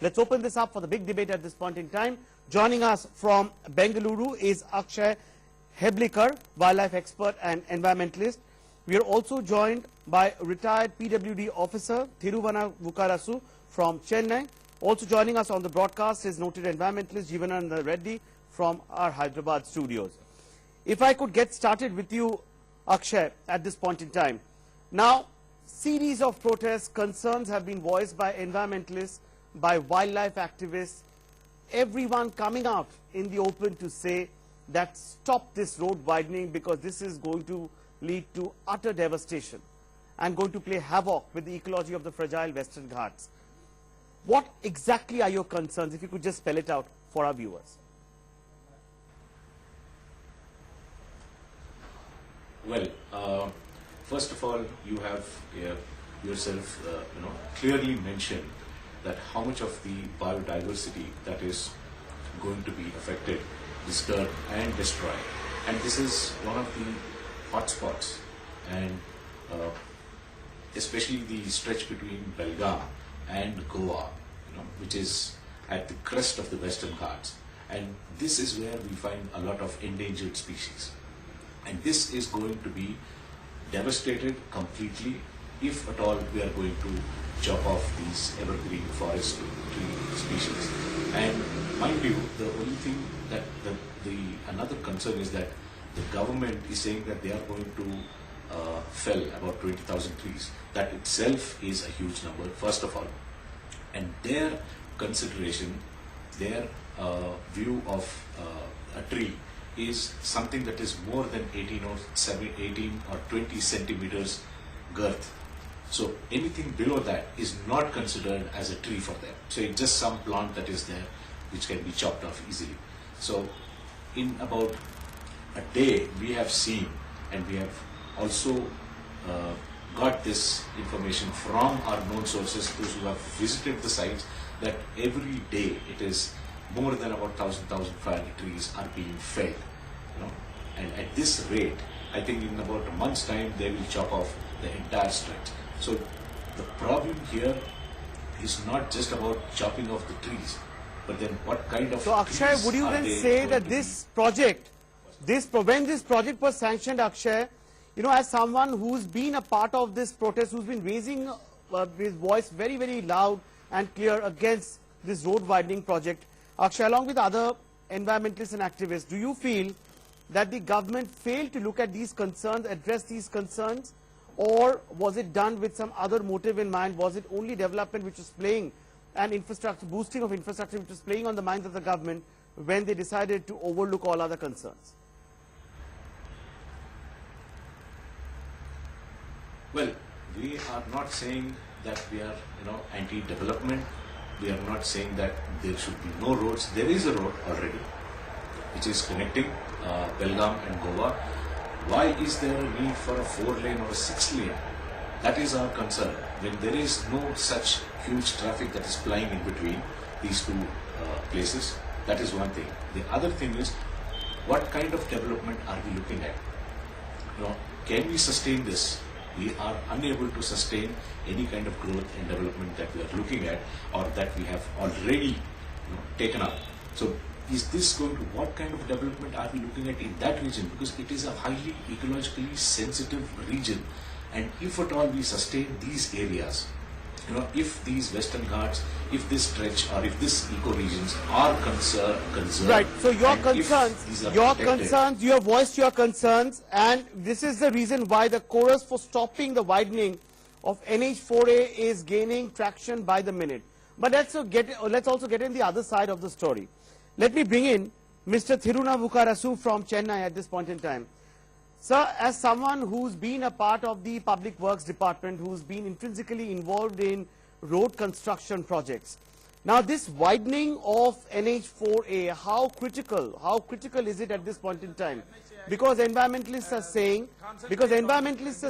Let's open this up for the big debate at this point in time. Joining us from Bengaluru is Akshay Heblikar, wildlife expert and environmentalist. We are also joined by retired PWD officer Thiruvana from Chennai. Also joining us on the broadcast is noted environmentalist Jeevananda Reddy from our Hyderabad studios. If I could get started with you, Akshay, at this point in time. Now, series of protests, concerns have been voiced by environmentalists, by wildlife activists, everyone coming out in the open to say that stop this road widening because this is going to lead to utter devastation and going to play havoc with the ecology of the fragile Western Ghats. What exactly are your concerns, if you could just spell it out for our viewers? Well, first of all, you have yourself, clearly mentioned that how much of the biodiversity that is going to be affected, disturbed and destroyed. And this is one of the hotspots, and especially the stretch between Belgaum and Goa, which is at the crest of the Western Ghats. And this is where we find a lot of endangered species. And this is going to be devastated completely if at all we are going to chop off these evergreen forest tree species. And mind you, the only thing that another concern is that the government is saying that they are going to fell about 20,000 trees. That itself is a huge number, first of all. And their consideration, their view of a tree is something that is more than 18 or 20 centimeters girth. So anything below that is not considered as a tree for them. So it's just some plant that is there which can be chopped off easily. So in about a day we have seen, and we have also got this information from our known sources, those who have visited the sites, that every day it is more than about 1,500 trees are being felled. And at this rate, I think in about a month's time they will chop off the entire stretch. So the problem here is not just about chopping off the trees, but then what kind of So Akshay, would you then say that this project, when this project was sanctioned, Akshay, as someone who's been a part of this protest, who's been raising his voice very, very loud and clear against this road widening project, Akshay, along with other environmentalists and activists, do you feel that the government failed to look at these concerns, address these concerns, or was it done with some other motive in mind? Was it only development which was playing, and infrastructure, boosting of infrastructure which was playing on the minds of the government when they decided to overlook all other concerns? Well, we are not saying that we are, anti-development. We are not saying that there should be no roads. There is a road already, which is connecting Belgaum and Goa. Why is there a need for a 4-lane or a 6-lane? That is our concern. When there is no such huge traffic that is plying in between these two places, that is one thing. The other thing is, what kind of development are we looking at? Can we sustain this? We are unable to sustain any kind of growth and development that we are looking at, or that we have already taken up. So is this going to, what kind of development are we looking at in that region? Because it is a highly ecologically sensitive region, and if at all we sustain these areas, if these Western Ghats, if this stretch, or if these eco-regions are concerned. Right, so you have voiced your concerns, and this is the reason why the chorus for stopping the widening of NH4A is gaining traction by the minute. But let's also get in the other side of the story. Let me bring in Mr. Thiruvana from Chennai at this point in time. Sir, as someone who's been a part of the Public Works Department, who's been intrinsically involved in road construction projects, now this widening of NH4A, how critical is it at this point in time? Because environmentalists are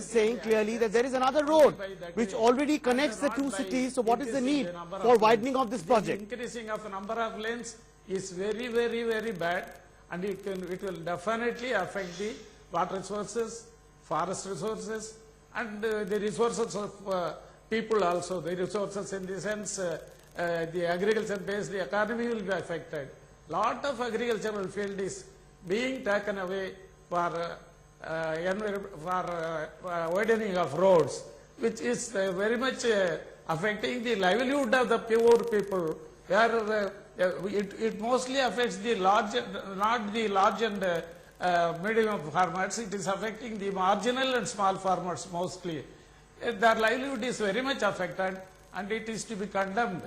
saying clearly that there is another road which already connects the two cities. So what is the need for widening of this project? Increasing of the number of lanes is very, very, very bad, and it will definitely affect the water resources, forest resources, and the resources of people also. The resources in the sense the agriculture-based economy will be affected. Lot of agricultural field is being taken away for widening of roads, which is very much affecting the livelihood of the poor people, where it mostly affects the large, not the large and medium farmers. It is affecting the marginal and small farmers mostly. Their livelihood is very much affected, and it is to be condemned.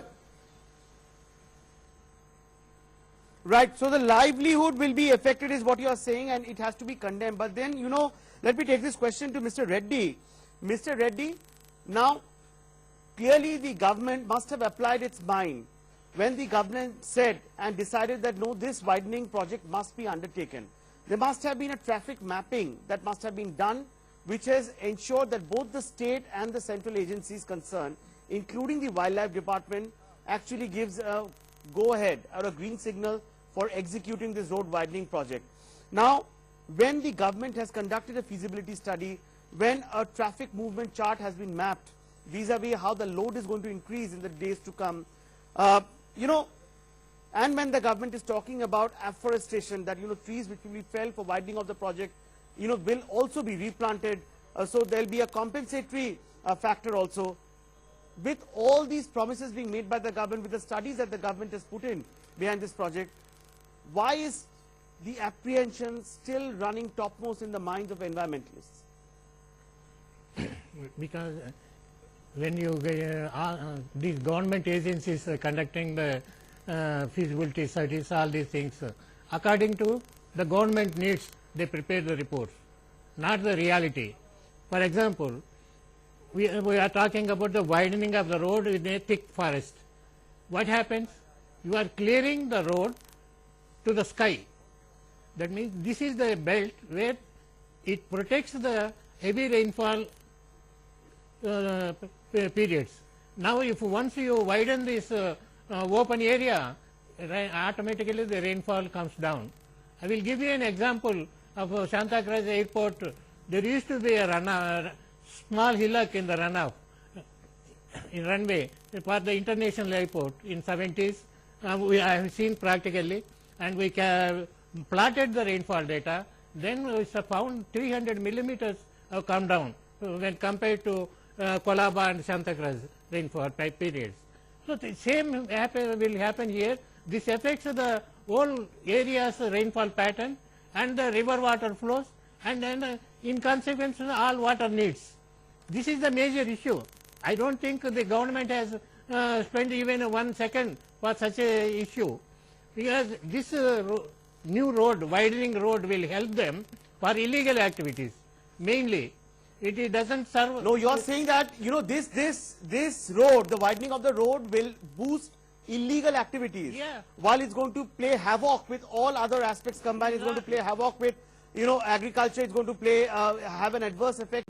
Right, so the livelihood will be affected is what you are saying, and it has to be condemned. But then, you know, let me take this question to Mr. Reddy. Mr. Reddy, now clearly the government must have applied its mind when the government said and decided that no, this widening project must be undertaken. There must have been a traffic mapping that must have been done, which has ensured that both the state and the central agencies concerned, including the Wildlife Department, actually gives a go-ahead or a green signal for executing this road widening project. Now, when the government has conducted a feasibility study, when a traffic movement chart has been mapped vis-a-vis how the load is going to increase in the days to come, you know, and when the government is talking about afforestation, that, you know, trees which will be felled for widening of the project, you know, will also be replanted, so there will be a compensatory factor also. With all these promises being made by the government, with the studies that the government has put in behind this project, why is the apprehension still running topmost in the minds of environmentalists? Because when you these government agencies conducting the feasibility studies, all these things, according to the government needs, they prepare the reports, not the reality. For example, we are talking about the widening of the road in a thick forest. What happens? You are clearing the road to the sky. That means this is the belt where it protects the heavy rainfall periods. Now, if once you widen this open area, automatically the rainfall comes down. I will give you an example of Santa Cruz Airport. There used to be a small hillock in the runoff, in runway for the international airport in 70s. I have seen practically, and we plotted the rainfall data. Then we found 300 millimeters have come down when compared to Colaba and Santa Cruz rainfall periods. So the same will happen here. This affects the whole area's rainfall pattern and the river water flows, and then in consequence all water needs. This is the major issue. I don't think the government has spent even 1 second for such a issue, because this new road, widening road, will help them for illegal activities mainly. It doesn't serve. No, you are saying that, you know, this road, the widening of the road will boost illegal activities. Yeah. While it's going to play havoc with all other aspects combined, it's going to play havoc with, you know, agriculture, it's going to play have an adverse effect